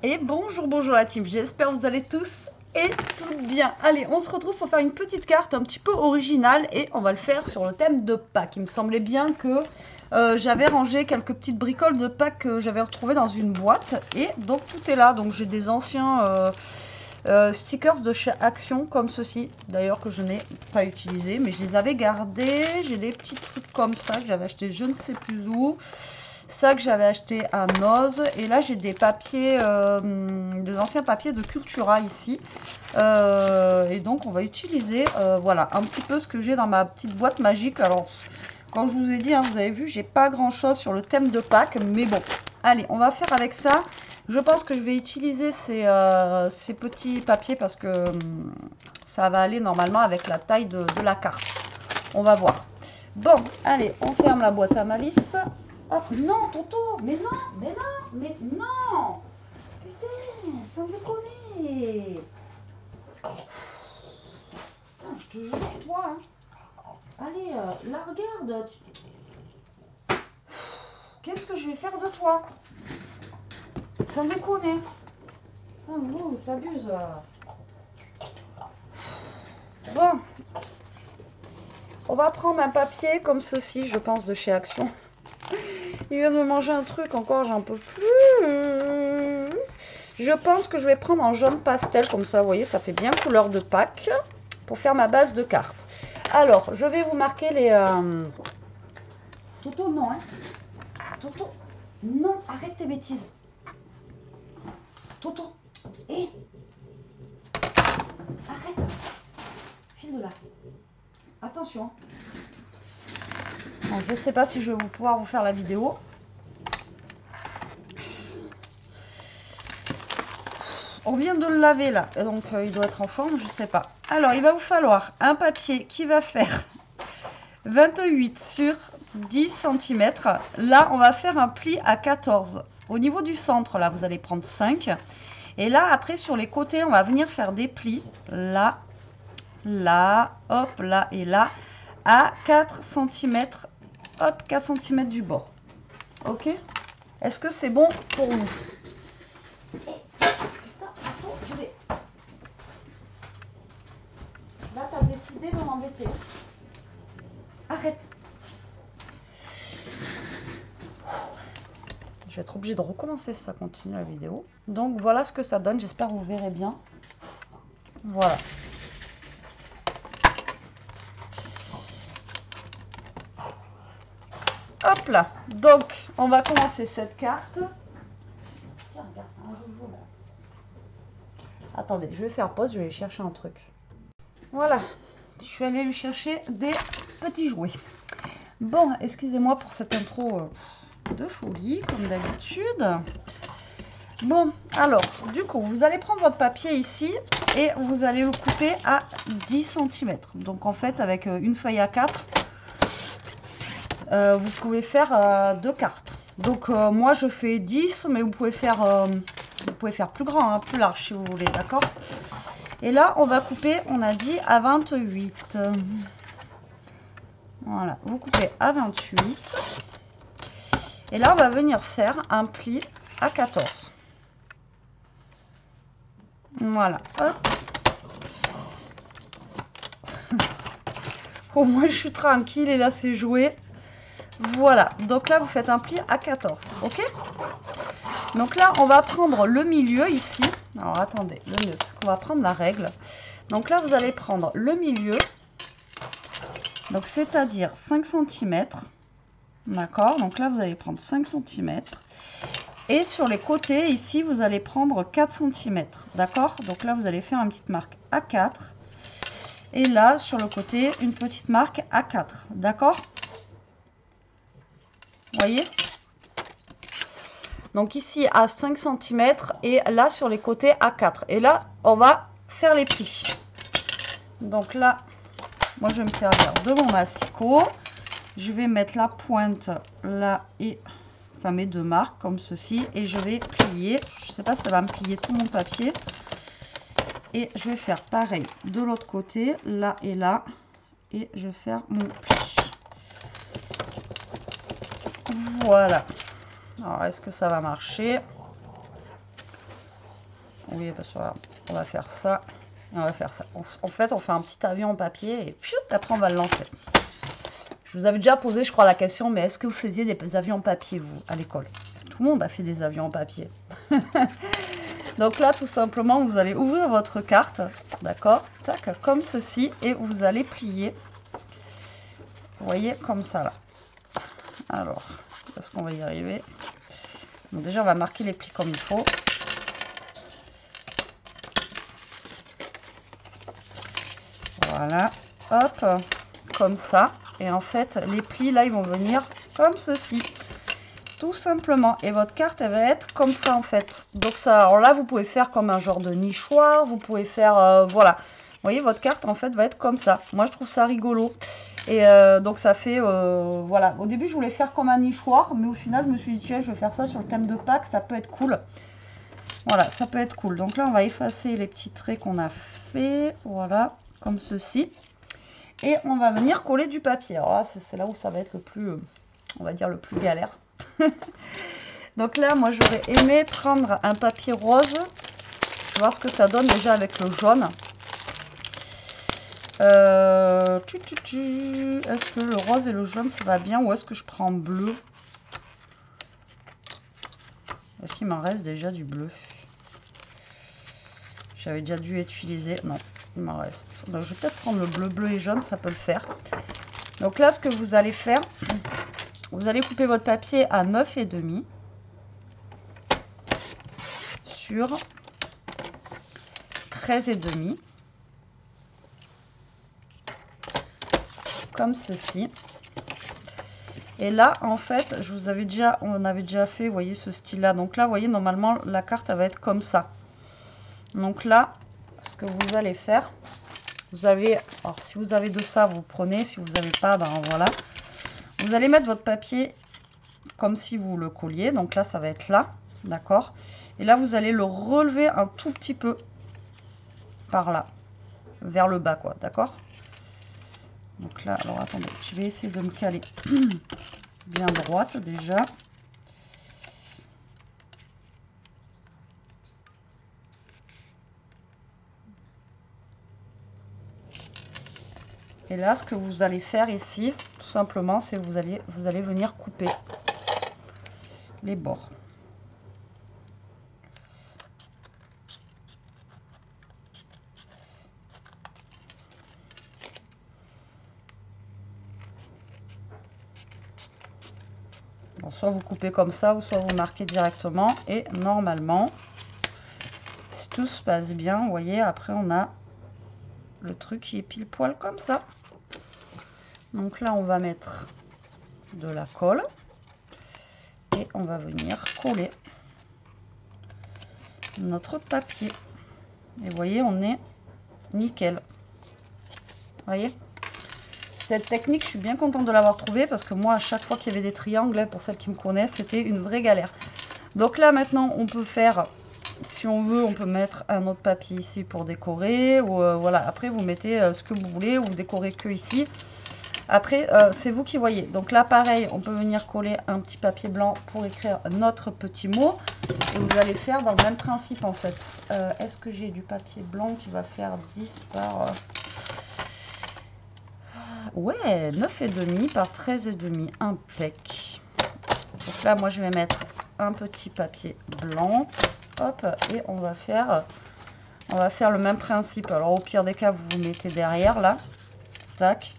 Et bonjour, bonjour la team, j'espère que vous allez tous et toutes bien. Allez, on se retrouve pour faire une petite carte un petit peu originale et on va le faire sur le thème de Pâques. Il me semblait bien que j'avais rangé quelques petites bricoles de Pâques que j'avais retrouvées dans une boîte et donc tout est là. Donc j'ai des anciens stickers de chez Action comme ceci, d'ailleurs que je n'ai pas utilisé mais je les avais gardés. J'ai des petits trucs comme ça que j'avais acheté je ne sais plus où. Ça que j'avais acheté à Noz. Et là, j'ai des papiers, des anciens papiers de Cultura ici. Et donc, on va utiliser, voilà, un petit peu ce que j'ai dans ma petite boîte magique. Alors, comme je vous ai dit, hein, vous avez vu, j'ai pas grand-chose sur le thème de Pâques. Mais bon, allez, on va faire avec ça. Je pense que je vais utiliser ces petits papiers parce que ça va aller normalement avec la taille de la carte. On va voir. Bon, allez, on ferme la boîte à malice. Oh non, Toto, mais non, mais non, mais non. Putain, sans déconner. Putain, je te jure, toi. Hein. Allez, là, regarde. Qu'est-ce que je vais faire de toi? Sans déconner. Oh non, t'abuses. Bon. On va prendre un papier comme ceci, je pense, de chez Action. Il vient de me manger un truc encore, j'en peux plus. Je pense que je vais prendre en jaune pastel, comme ça, vous voyez, ça fait bien couleur de Pâques, pour faire ma base de cartes. Alors, je vais vous marquer les... Toto, non, hein. Toto, non, arrête tes bêtises. Toto, hé. Arrête. File de là. Attention. Bon, je ne sais pas si je vais pouvoir vous faire la vidéo. On vient de le laver là, donc il doit être en forme, je sais pas. Alors, il va vous falloir un papier qui va faire 28 sur 10 cm. Là, on va faire un pli à 14. Au niveau du centre, là, vous allez prendre 5. Et là, après, sur les côtés, on va venir faire des plis. Là, là, hop, là et là, à 4 cm. Hop, 4 cm du bord. Ok? Est-ce que c'est bon pour vous? Je vais... Là, tu as décidé de m'embêter. Arrête. Je vais être obligée de recommencer si ça continue la vidéo. Donc, voilà ce que ça donne. J'espère que vous verrez bien. Voilà. Hop là. Donc, on va commencer cette carte. Tiens, regarde, un joujou là. Attendez, je vais faire pause. Je vais aller chercher un truc. Voilà. Je suis allée lui chercher des petits jouets. Bon, excusez-moi pour cette intro de folie, comme d'habitude. Bon, alors, du coup, vous allez prendre votre papier ici et vous allez le couper à 10 cm. Donc, en fait, avec une feuille A4, vous pouvez faire 2 cartes. Donc, moi, je fais 10, mais vous pouvez faire plus grand, hein, plus large si vous voulez, d'accord? Et là, on va couper, on a dit, à 28. Voilà, vous coupez à 28. Et là, on va venir faire un pli à 14. Voilà, hop. Au moins, je suis tranquille et là, c'est joué. Voilà, donc là, vous faites un pli à 14, ok? Donc là, on va prendre le milieu ici. Alors, attendez, le mieux, c'est qu'on va prendre la règle. Donc là, vous allez prendre le milieu. Donc, c'est-à-dire 5 cm. D'accord? Donc là, vous allez prendre 5 cm. Et sur les côtés, ici, vous allez prendre 4 cm. D'accord? Donc là, vous allez faire une petite marque à 4. Et là, sur le côté, une petite marque à 4. D'accord? Vous voyez? Donc ici, à 5 cm. Et là, sur les côtés, à 4. Et là, on va faire les plis. Donc là, moi, je vais me servir de mon massicot. Je vais mettre la pointe là et... Enfin, mes 2 marques comme ceci. Et je vais plier. Je ne sais pas si ça va me plier tout mon papier. Et je vais faire pareil de l'autre côté, là et là. Et je vais faire mon pli. Voilà. Alors, est-ce que ça va marcher? Oui, parce que voilà, on va faire ça. Et on va faire ça. En fait, on fait un petit avion en papier et puis après, on va le lancer. Je vous avais déjà posé, je crois, la question, mais est-ce que vous faisiez des avions en papier, vous, à l'école? Tout le monde a fait des avions en papier. Donc là, tout simplement, vous allez ouvrir votre carte, d'accord? Tac, comme ceci, et vous allez plier. Vous voyez, comme ça, là. Alors, est-ce qu'on va y arriver? Donc déjà, on va marquer les plis comme il faut. Voilà, hop, comme ça. Et en fait, les plis, là, ils vont venir comme ceci. Tout simplement. Et votre carte, elle va être comme ça, en fait. Donc ça, alors là, vous pouvez faire comme un genre de nichoir. Vous pouvez faire, voilà. Vous voyez, votre carte, en fait, va être comme ça. Moi, je trouve ça rigolo. Et donc ça fait, voilà. Au début, je voulais faire comme un nichoir. Mais au final, je me suis dit, tiens, je vais faire ça sur le thème de Pâques. Ça peut être cool. Voilà, ça peut être cool. Donc là, on va effacer les petits traits qu'on a fait. Voilà, comme ceci. Et on va venir coller du papier. Alors là, c'est là où ça va être le plus, on va dire, le plus galère. Donc là, moi, j'aurais aimé prendre un papier rose. Je vais voir ce que ça donne déjà avec le jaune. Est-ce que le rose et le jaune, ça va bien? Ou est-ce que je prends bleu? Est-ce qu'il m'en reste déjà du bleu? J'avais déjà dû utiliser. Non, il m'en reste. Donc, je vais peut-être prendre le bleu, bleu et jaune, ça peut le faire. Donc là, ce que vous allez faire, vous allez couper votre papier à 9,5 sur 13,5. Comme ceci. Et là, en fait, on avait déjà fait, vous voyez, ce style-là. Donc là, vous voyez, normalement, la carte, elle va être comme ça. Donc là, ce que vous allez faire, vous avez, alors si vous avez de ça, vous prenez. Si vous n'avez pas, ben voilà. Vous allez mettre votre papier comme si vous le colliez. Donc là, ça va être là, d'accord? Et là, vous allez le relever un tout petit peu par là, vers le bas, quoi, d'accord? Donc là, alors attendez, je vais essayer de me caler bien droite déjà. Et là, ce que vous allez faire ici, tout simplement, c'est que vous allez venir couper les bords. Bon, soit vous coupez comme ça, ou soit vous marquez directement. Et normalement, si tout se passe bien, vous voyez, après on a le truc qui est pile poil comme ça. Donc là, on va mettre de la colle. Et on va venir coller notre papier. Et vous voyez, on est nickel. Vous voyez? Cette technique, je suis bien contente de l'avoir trouvée parce que moi, à chaque fois qu'il y avait des triangles, pour celles qui me connaissent, c'était une vraie galère. Donc là, maintenant, on peut faire, si on veut, on peut mettre un autre papier ici pour décorer. Ou voilà, après, vous mettez ce que vous voulez ou vous décorez que ici. Après, c'est vous qui voyez. Donc là, pareil, on peut venir coller un petit papier blanc pour écrire notre petit mot. Et vous allez faire dans le même principe, en fait. Est-ce que j'ai du papier blanc qui va faire 10 par... Ouais, 9,5 par 13,5, impec. Donc là, moi, je vais mettre un petit papier blanc. Hop, et on va faire le même principe. Alors, au pire des cas, vous vous mettez derrière, là. Tac.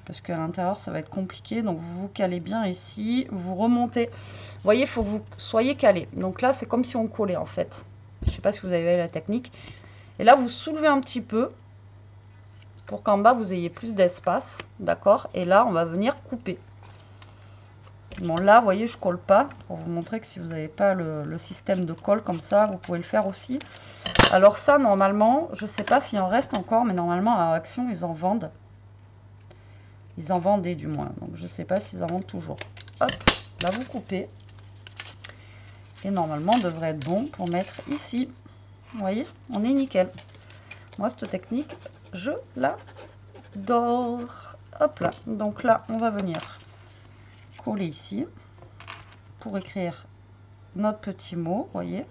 Parce qu'à l'intérieur, ça va être compliqué. Donc, vous vous calez bien ici. Vous remontez. Vous voyez, il faut que vous soyez calé. Donc là, c'est comme si on collait, en fait. Je ne sais pas si vous avez vu la technique. Et là, vous soulevez un petit peu. Pour qu'en bas, vous ayez plus d'espace. D'accord? Et là, on va venir couper. Bon, là, vous voyez, je colle pas. Pour vous montrer que si vous n'avez pas le système de colle comme ça, vous pouvez le faire aussi. Alors ça, normalement, je ne sais pas s'il en reste encore, mais normalement, à Action, ils en vendent. Ils en vendaient du moins. Donc, je ne sais pas s'ils en vendent toujours. Hop, là, vous coupez. Et normalement, on devrait être bon pour mettre ici. Vous voyez, on est nickel. Moi, cette technique, je l'adore. Hop là. Donc là, on va venir coller ici pour écrire notre petit mot. Vous voyez.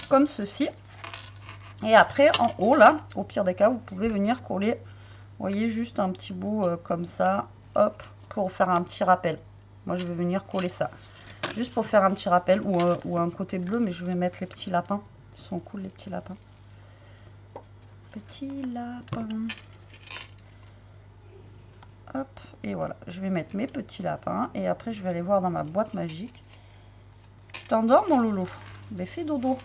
comme ceci. Et après, en haut, là, au pire des cas, vous pouvez venir coller, vous voyez, juste un petit bout comme ça, hop, pour faire un petit rappel. Moi, je vais venir coller ça, juste pour faire un petit rappel, ou un côté bleu, mais je vais mettre les petits lapins. Ils sont cool, les petits lapins. Petits lapins. Hop, et voilà, je vais mettre mes petits lapins, et après, je vais aller voir dans ma boîte magique. Tu t'endors, mon loulou? Ben, fais dodo.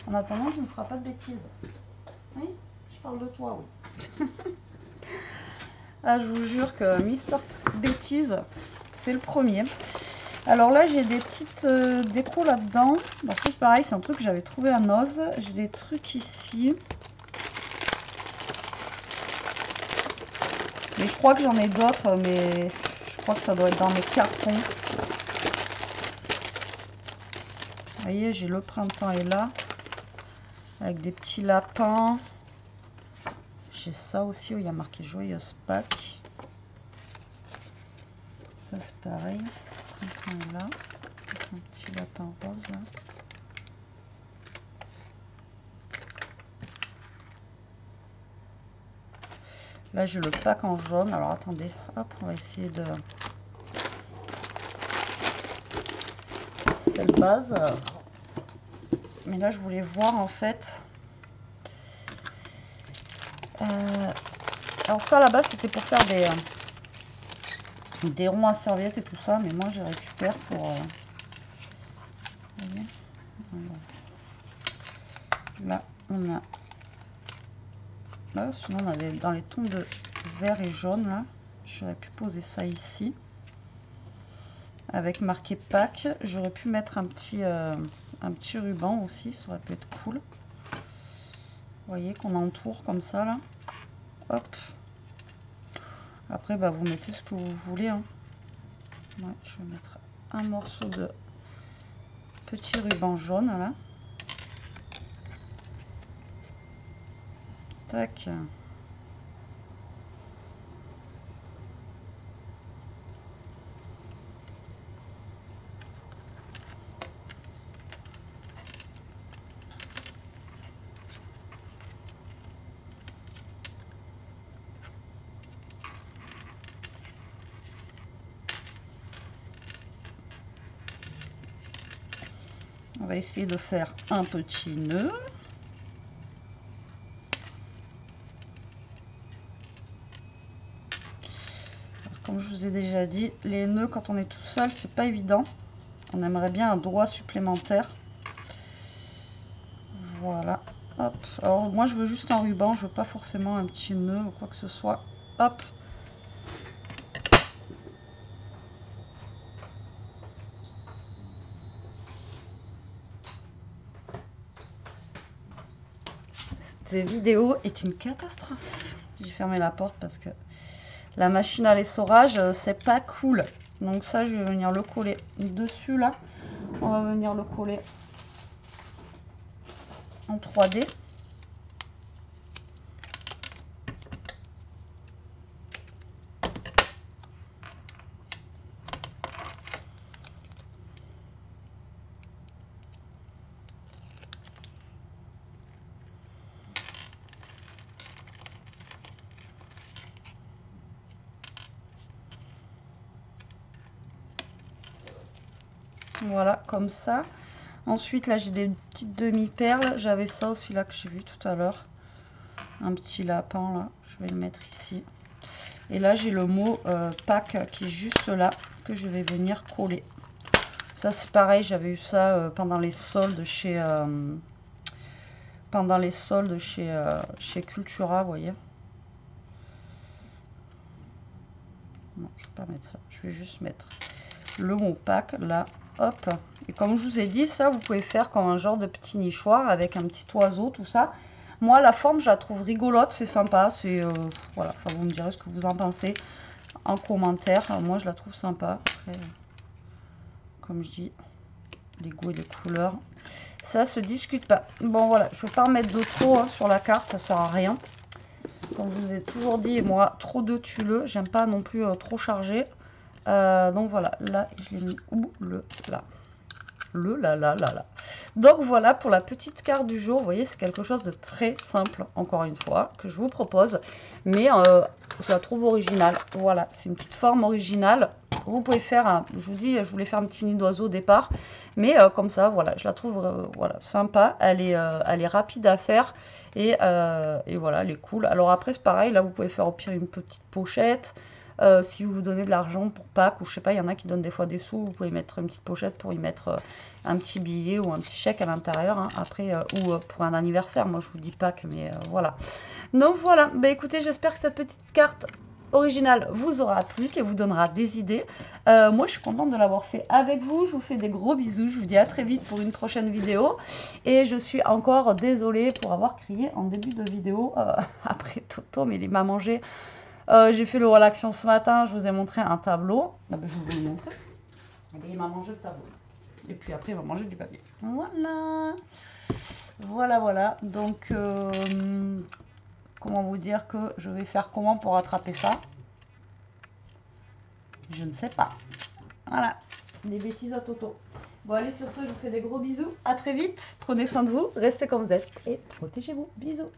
En attendant, tu ne me feras pas de bêtises. Oui, je parle de toi, oui. Ah, je vous jure que Mister Bêtises, c'est le premier. Alors là, j'ai des petites décos là-dedans. Bon, c'est pareil, c'est un truc que j'avais trouvé à Noz. J'ai des trucs ici. Mais je crois que j'en ai d'autres, mais je crois que ça doit être dans mes cartons. Vous voyez, j'ai le printemps est là. Avec des petits lapins. J'ai ça aussi où il y a marqué Joyeuse Pâques. Ça c'est pareil. Le printemps est là. Un petit lapin rose là. Là j'ai le pack en jaune. Alors attendez, hop, on va essayer de... C'est le base. Mais là je voulais voir en fait... Alors ça là-bas c'était pour faire des ronds à serviettes et tout ça, mais moi je récupère pour... Vous voyez, là on a... Là, sinon on avait dans les tons de vert et jaune là, j'aurais pu poser ça ici. Avec marqué Pâques, j'aurais pu mettre un petit ruban aussi, ça aurait pu être cool. Vous voyez qu'on entoure comme ça là. Hop. Après bah, vous mettez ce que vous voulez. Hein. Ouais, je vais mettre un morceau de petit ruban jaune là. Tac. On va essayer de faire un petit nœud. Alors, comme je vous ai déjà dit, les nœuds quand on est tout seul, c'est pas évident. On aimerait bien un doigt supplémentaire. Voilà. Hop. Alors moi je veux juste un ruban, je veux pas forcément un petit nœud ou quoi que ce soit. Hop. Cette vidéo est une catastrophe. J'ai fermé la porte parce que la machine à l'essorage, c'est pas cool. Donc ça, je vais venir le coller dessus là. On va venir le coller en 3D. Voilà, comme ça. Ensuite, là, j'ai des petites demi-perles. J'avais ça aussi, là, que j'ai vu tout à l'heure. Un petit lapin, là. Je vais le mettre ici. Et là, j'ai le mot Pâques qui est juste là, que je vais venir coller. Ça, c'est pareil. J'avais eu ça pendant les soldes chez... chez Cultura, vous voyez. Non, je ne vais pas mettre ça. Je vais juste mettre le mot Pâques, là. Hop, et comme je vous ai dit, ça vous pouvez faire comme un genre de petit nichoir avec un petit oiseau, tout ça. Moi la forme je la trouve rigolote, c'est sympa, c'est voilà, enfin vous me direz ce que vous en pensez en commentaire. Moi je la trouve sympa. Après, comme je dis, les goûts et les couleurs, ça se discute pas. Bon voilà, je vais pas remettre de trop hein, sur la carte, ça sert à rien. Comme je vous ai toujours dit, moi trop de tulle, j'aime pas non plus trop chargé. Donc voilà, là je l'ai mis où là. Donc voilà pour la petite carte du jour. Vous voyez, c'est quelque chose de très simple, encore une fois, que je vous propose. Mais je la trouve originale. Voilà, c'est une petite forme originale. Vous pouvez faire, je vous dis, je voulais faire un petit nid d'oiseau au départ. Mais comme ça, voilà, je la trouve voilà, sympa. Elle est rapide à faire. Et voilà, elle est cool. Alors après, c'est pareil. Là, vous pouvez faire au pire une petite pochette. Si vous vous donnez de l'argent pour Pâques, ou je sais pas, il y en a qui donnent des fois des sous, vous pouvez mettre une petite pochette pour y mettre un petit billet ou un petit chèque à l'intérieur, hein, après, ou pour un anniversaire. Moi, je vous dis Pâques, mais voilà. Donc voilà, bah écoutez, j'espère que cette petite carte originale vous aura plu, qu'elle vous donnera des idées. Moi, je suis contente de l'avoir fait avec vous. Je vous fais des gros bisous. Je vous dis à très vite pour une prochaine vidéo. Et je suis encore désolée pour avoir crié en début de vidéo après Toto, mais il m'a mangé. J'ai fait le relaxation ce matin, je vous ai montré un tableau. Ah ben, je vais vous le montrer. Et bien, il m'a mangé le tableau. Et puis après, il va manger du papier. Voilà. Voilà, voilà. Donc, comment vous dire que je vais faire comment pour rattraper ça? Je ne sais pas. Voilà. Des bêtises à Toto. Bon, allez, sur ce, je vous fais des gros bisous. À très vite. Prenez soin de vous. Restez comme vous êtes. Et protégez-vous. Bisous.